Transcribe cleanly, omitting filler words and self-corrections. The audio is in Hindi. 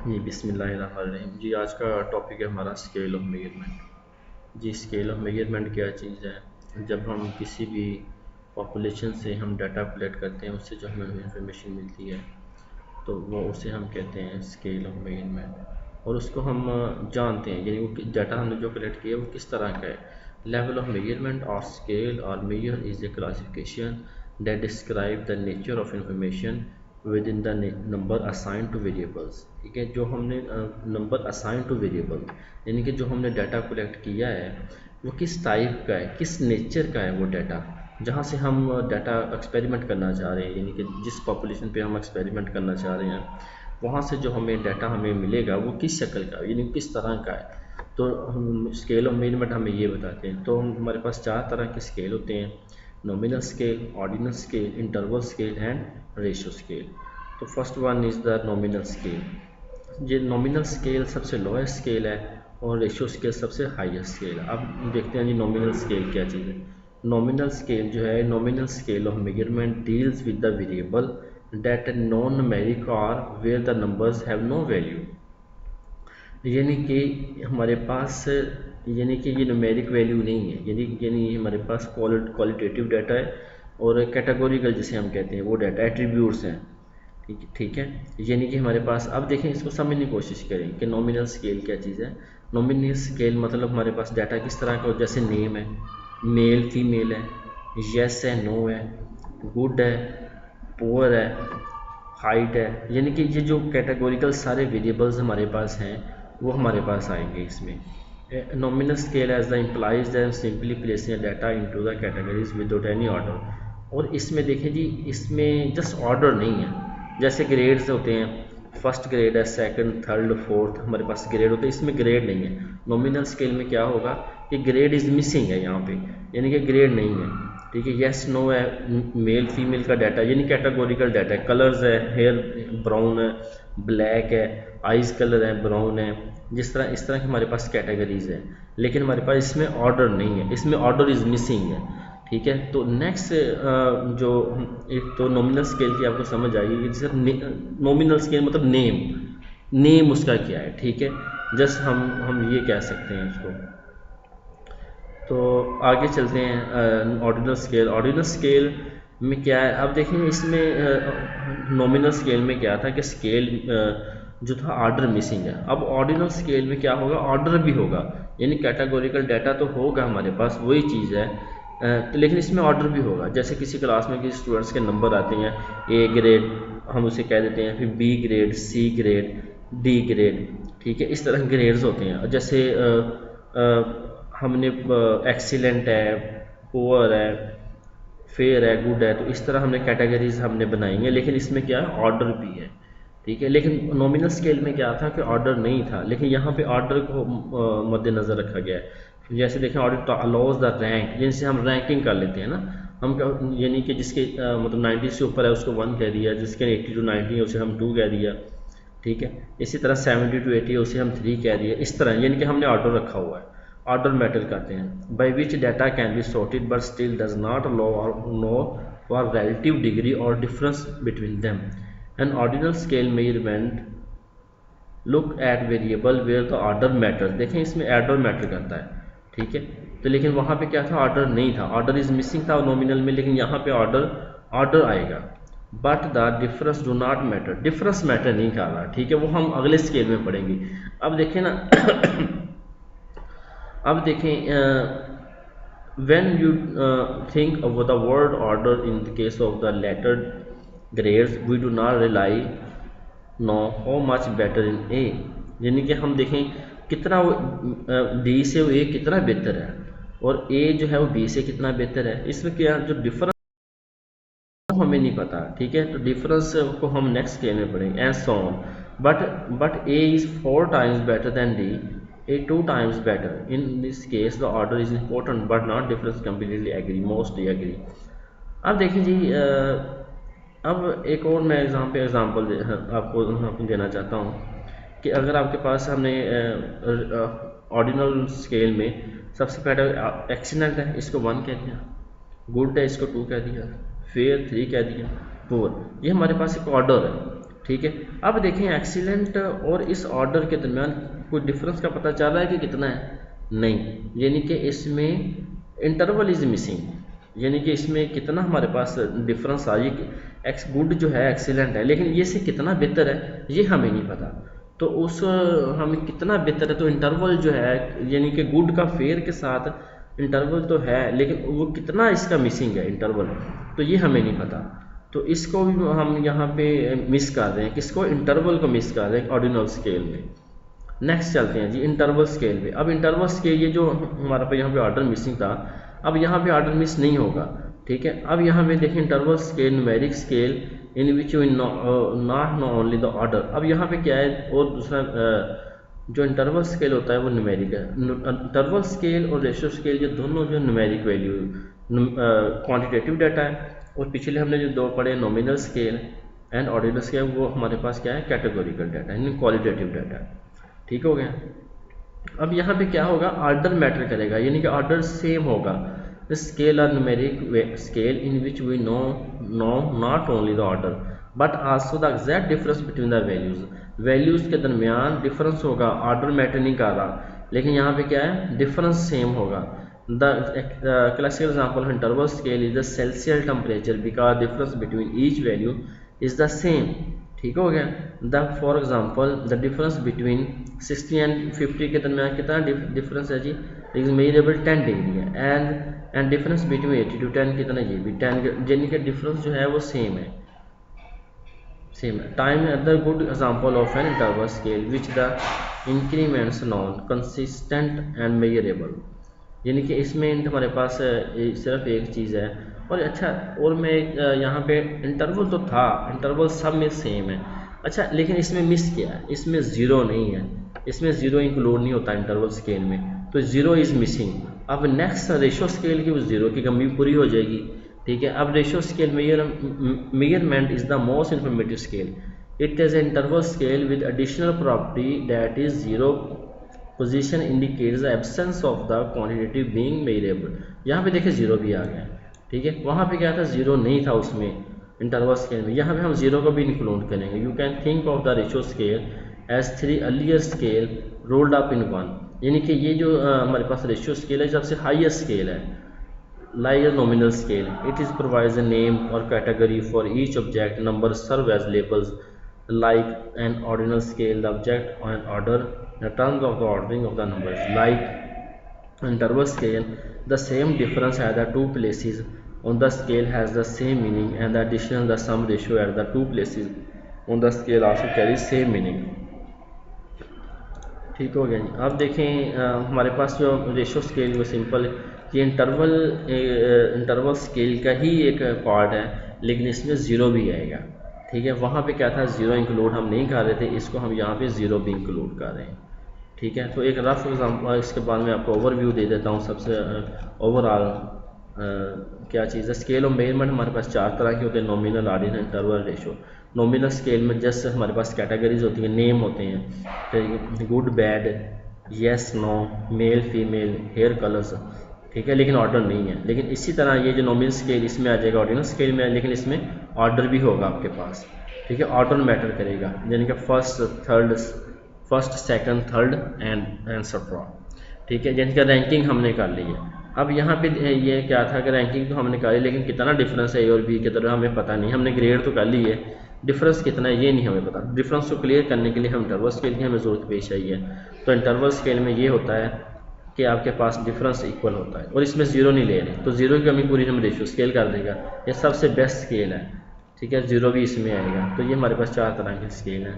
जी बिस्मिल्लाहिर्रहमानिर्रहीम। जी आज का टॉपिक है हमारा स्केल ऑफ मेजरमेंट। जी स्केल ऑफ मेजरमेंट क्या चीज़ है? जब हम किसी भी पॉपुलेशन से हम डाटा कलेक्ट करते हैं, उससे जो हमें इंफॉर्मेशन मिलती है तो वो उसे हम कहते हैं स्केल ऑफ मेजरमेंट। और उसको हम जानते हैं, यानी वो डाटा हमने जो कलेक्ट किया वो किस तरह का है। लेवल ऑफ मेजरमेंट और स्केल और measure is a classification that describe the nature of information within the number assign to variables. ठीक है, जो हमने नंबर असाइन टू वेरिएबल, यानी कि जो हमने डाटा कलेक्ट किया है वो किस टाइप का है, किस नेचर का है वो डाटा, जहाँ से हम डाटा एक्सपेरिमेंट करना चाह रहे हैं, यानी कि जिस पॉपुलेशन पे हम एक्सपेरिमेंट करना चाह रहे हैं वहाँ से जो हमें डाटा हमें मिलेगा वो किस शक्ल का, यानी किस तरह का है। तो हम स्केल ऑफ मेजरमेंट हमें ये बताते हैं। तो हमारे पास चार तरह के स्केल होते हैं: nominal scale, ordinal scale, interval scale and ratio scale. तो first one is the nominal scale. ये नॉमिनल स्केल सबसे लोएस्ट स्केल है और रेशियो स्केल सबसे हाईएस्ट स्केल है। अब देखते हैं जी नॉमिनल स्केल क्या चीज़ है। नॉमिनल स्केल जो है, nominal scale of measurement deals with the variable that non numeric और where the numbers have no value. यानी कि हमारे पास, यानी कि ये न्यूमेरिक वैल्यू नहीं है, यानी हमारे पास क्वालिटेटिव डाटा है और कैटेगोरिकल जिसे हम कहते हैं वो डाटा एट्रीब्यूट्स हैं। ठीक है। यानी कि हमारे पास, अब देखें इसको समझने की कोशिश करें कि नॉमिनल स्केल क्या चीज़ है। नॉमिनल स्केल मतलब हमारे पास डाटा किस तरह का हो, जैसे नेम है, मेल फीमेल है, यस है नो है, गुड है, पुअर है, हाइट है, यानी कि ये जो कैटेगोरिकल सारे वेरिएबल्स हमारे पास हैं वो हमारे पास आएंगे इसमें। Nominal scale as the implies that simply placing data into the categories without any order. और इसमें देखें जी, इसमें जस्ट ऑर्डर नहीं है। जैसे ग्रेड्स होते हैं, फर्स्ट ग्रेड है, सेकंड, थर्ड, फोर्थ, हमारे पास ग्रेड होते हैं, इसमें ग्रेड नहीं है। नॉमिनल स्केल में क्या होगा कि ग्रेड इज़ मिसिंग है यहाँ पे, यानी कि ग्रेड नहीं है। ठीक है, यस नो है, मेल फीमेल का डाटा, यानी कैटेगोरिकल डाटा है। कलर्स है, हेयर ब्राउन है, ब्लैक है, आइज कलर है, ब्राउन है, जिस तरह इस तरह की हमारे पास कैटेगरीज है। लेकिन हमारे पास इसमें ऑर्डर नहीं है, इसमें ऑर्डर इज मिसिंग है। ठीक है, तो नेक्स्ट जो एक तो नॉमिनल स्केल की आपको समझ आएगी कि जैसे नॉमिनल स्केल मतलब नेम उसका क्या है। ठीक है, जस्ट हम ये कह सकते हैं इसको। तो आगे चलते हैं ऑर्डिनल स्केल। ऑर्डिनल स्केल में क्या है, अब देखें इसमें नॉमिनल स्केल में क्या था कि स्केल जो था ऑर्डर मिसिंग है। अब ऑर्डिनल स्केल में क्या होगा, ऑर्डर भी होगा, यानी कैटेगोरिकल डाटा तो होगा हमारे पास, वही चीज़ है, तो लेकिन इसमें ऑर्डर भी होगा। जैसे किसी क्लास में किसी स्टूडेंट्स के नंबर आते हैं, ए ग्रेड हम उसे कह देते हैं, फिर B grade, C grade, D grade. ठीक है, इस तरह ग्रेड्स होते हैं। जैसे हमने एक्सीलेंट है, पुअर है, फेयर है, गुड है, तो इस तरह हमने कैटेगरीज हमने बनाई हैं, लेकिन इसमें क्या है, ऑर्डर भी है। ठीक है, लेकिन नॉमिनल स्केल में क्या था कि ऑर्डर नहीं था, लेकिन यहाँ पे ऑर्डर को मद्देनज़र रखा गया है। जैसे देखें, ऑर्डर अलाउज द रैंक, जिनसे हम रैंकिंग कर लेते हैं ना, हम यानी कि जिसके मतलब 90 से ऊपर है उसको 1 कह दिया, जिसके 80 to 90 है उसे हम 2 कह दिया। ठीक है, इसी तरह 70 to 80 उसे हम 3 कह दिए। इस तरह यानी कि हमने ऑर्डर रखा हुआ है। ऑर्डर मैटर करते हैं, by which data can be sorted but still does not know for relative degree और difference between them. An ordinal scale measurement look at variable where the order matter. देखें इसमें ऑर्डर मैटर करता है। ठीक है, तो लेकिन वहाँ पे क्या था, ऑर्डर नहीं था, ऑर्डर इज मिसिंग था नॉमिनल में, लेकिन यहाँ पे ऑर्डर ऑर्डर आएगा। But the difference do not matter, difference matter नहीं कर रहा। ठीक है, वो हम अगले स्केल में पढ़ेंगे। अब देखें ना अब देखें, when you think of the word order in the case of the latter grades, we do not rely know how much better in A। यानी कि हम देखें कितना वो B से वो A कितना बेहतर है, और A जो है वो B से कितना बेहतर है। इसमें क्या जो डिफरेंस हमें नहीं पता। ठीक है, तो डिफरेंस को हम नेक्स्ट स्केल में पढ़ेंगे and so on. But A is 4 times better than D, a 2 times better। in this case the order is important but not difference, completely agree, mostly agree। अब देखिए जी, अब एक और मैं एग्जांपल आपको देना चाहता हूँ कि अगर आपके पास हमने ऑर्डिनल स्केल में सबसे पहले एक्सीलेंट है, इसको 1 कह दिया, गुड है इसको 2 कह दिया, फेयर 3 कह दिया, पुअर, ये हमारे पास एक ऑर्डर है। ठीक है। अब देखें एक्सीलेंट और इस ऑर्डर के दरमियान कोई डिफरेंस का पता चल रहा है कि कितना है? नहीं, यानी कि इसमें इंटरवल इज मिसिंग, यानी कि इसमें कितना हमारे पास डिफरेंस आ, ये एक्स गुड जो है एक्सीलेंट है, लेकिन ये से कितना बेहतर है ये हमें नहीं पता। तो उस हमें कितना बेहतर है, तो इंटरवल जो है यानी कि गुड का फेयर के साथ इंटरवल तो है, लेकिन वो कितना इसका मिसिंग है इंटरवल, तो ये हमें नहीं पता। तो इसको भी हम यहाँ पे मिस कर रहे हैं, किसको? इंटरवल को मिस कर रहे हैं ऑर्डिनल स्केल में। नेक्स्ट चलते हैं जी इंटरवल स्केल पे। अब इंटरवल स्केल ये जो हमारा पे यहाँ पे ऑर्डर मिसिंग था, अब यहाँ पे ऑर्डर मिस नहीं होगा, ठीक है। अब यहाँ पे देखें interval scale numeric scale in which we not know only the order. अब यहाँ पे क्या है, और दूसरा जो इंटरवल स्केल होता है वो न्यूमेरिक है। इंटरवल स्केल और रेशियो स्केल ये दोनों जो न्यूमेरिक वैल्यू क्वांटिटेटिव डाटा है, और पिछले हमने जो दो पढ़े nominal scale and ordinal scale, वो हमारे पास क्या है? कैटेगोरिकल डाटा यानी क्वालिटेटिव डाटा। ठीक हो गया। अब यहाँ पे क्या होगा? ऑर्डर मैटर करेगा, यानी कि ऑर्डर सेम होगा। Scale are numeric scale in which we know not only the order but also the exact difference between the values के दरमियान डिफरेंस होगा, ऑर्डर मैटर नहीं कर रहा, लेकिन यहाँ पे क्या है? डिफरेंस सेम होगा। The classical example of interval scale is the Celsius temperature because difference between each value is the same. ठीक हो गया। The for example the difference between 60 and 50 के दरमियान कितना डिफरेंस है जी? इज मेजरेबल 10 डिग्री है। एंड डिफरेंस बिटवीन 80 टू 10 कितना? ये भी 10, यानी कि डिफरेंस जो है वो सेम है। Time other good example of an interval scale which the increments non consistent and measurable, यानी कि इसमें हमारे पास सिर्फ एक चीज़ है। और अच्छा, और मैं यहाँ पे इंटरवल तो था, इंटरवल सब में सेम है, अच्छा, लेकिन इसमें मिस किया है, इसमें ज़ीरो नहीं है, इसमें ज़ीरो इंक्लूड नहीं होता इंटरवल स्केल में, तो ज़ीरो इज़ मिसिंग। अब नेक्स्ट रेशो स्केल की उस ज़ीरो की कमी पूरी हो जाएगी। ठीक है। अब ratio scale measurement is the most informative scale, it is an interval scale with additional property that is zero position indicates the absence of the quantitative being measurable. यहाँ पे देखिए ज़ीरो भी आ गया। ठीक है। वहाँ पे क्या था? ज़ीरो नहीं था उसमें इंटरवल स्केल में, यहाँ पे हम ज़ीरो को भी इंक्लूड करेंगे। You can think of the ratio scale as 3 earlier scale rolled up in one, यानी कि ये जो हमारे पास रेशियो स्केल है सबसे हाईएस्ट स्केल है, like nominal scale. It is provides a name or category for each object. Numbers serve as labels. Like an ordinal scale, the object and order in terms of the ordering of the numbers. Like interval scale, the same difference at the two places on the scale has the same meaning, and the addition the sum ratio at the two places on the scale also carries same meaning. ठीक हो गया जी। अब देखें हमारे पास जो रेशो स्केल वो सिंपल, ये इंटरवल स्केल का ही एक पार्ट है, लेकिन इसमें ज़ीरो भी आएगा। ठीक है। वहाँ पे क्या था? ज़ीरो इंक्लूड हम नहीं कर रहे थे, इसको हम यहाँ पे ज़ीरो भी इंक्लूड कर रहे हैं। ठीक है। तो एक रफ एग्जाम्पल, इसके बाद मैं आपको ओवरव्यू दे देता हूँ। सबसे ओवरऑल क्या चीज़ है? स्केल ऑफ मेजरमेंट हमारे पास 4 तरह के होते हैं, nominal, ordinal, interval, ratio. Nominal scale में जस्ट हमारे पास कैटेगरीज होती हैं, नेम होते हैं, good, bad, yes, no, male, female, hair colours. ठीक है। लेकिन ऑर्डर नहीं है। लेकिन इसी तरह ये जो नॉमिनल स्केल इसमें आ जाएगा, ऑर्डिनल स्केल में, लेकिन इसमें ऑर्डर भी होगा आपके पास। ठीक है। ऑर्डर मैटर करेगा, यानी कि फर्स्ट, सेकंड, थर्ड एंड सट्रा। ठीक है। जिनका रैंकिंग हमने कर ली है। अब यहाँ पे ये क्या था कि रैंकिंग तो हमने कर ली, लेकिन कितना डिफरेंस है ए और बी की तरह हमें पता नहीं। हमने ग्रेड तो कर ली है, डिफरेंस कितना है ये नहीं हमें पता। डिफरेंस को क्लियर करने के लिए हम इंटरवल स्केल की हमें ज़रूरत पेश आई है। तो इंटरवल स्केल में ये होता है कि आपके पास डिफरेंस इक्वल होता है, और इसमें ज़ीरो नहीं ले रहे, तो ज़ीरो की कमी पूरी हम रेशियो स्केल कर देगा। ये सबसे बेस्ट स्केल है। ठीक है। ज़ीरो भी इसमें आएगा। तो ये हमारे पास 4 तरह के स्केल हैं।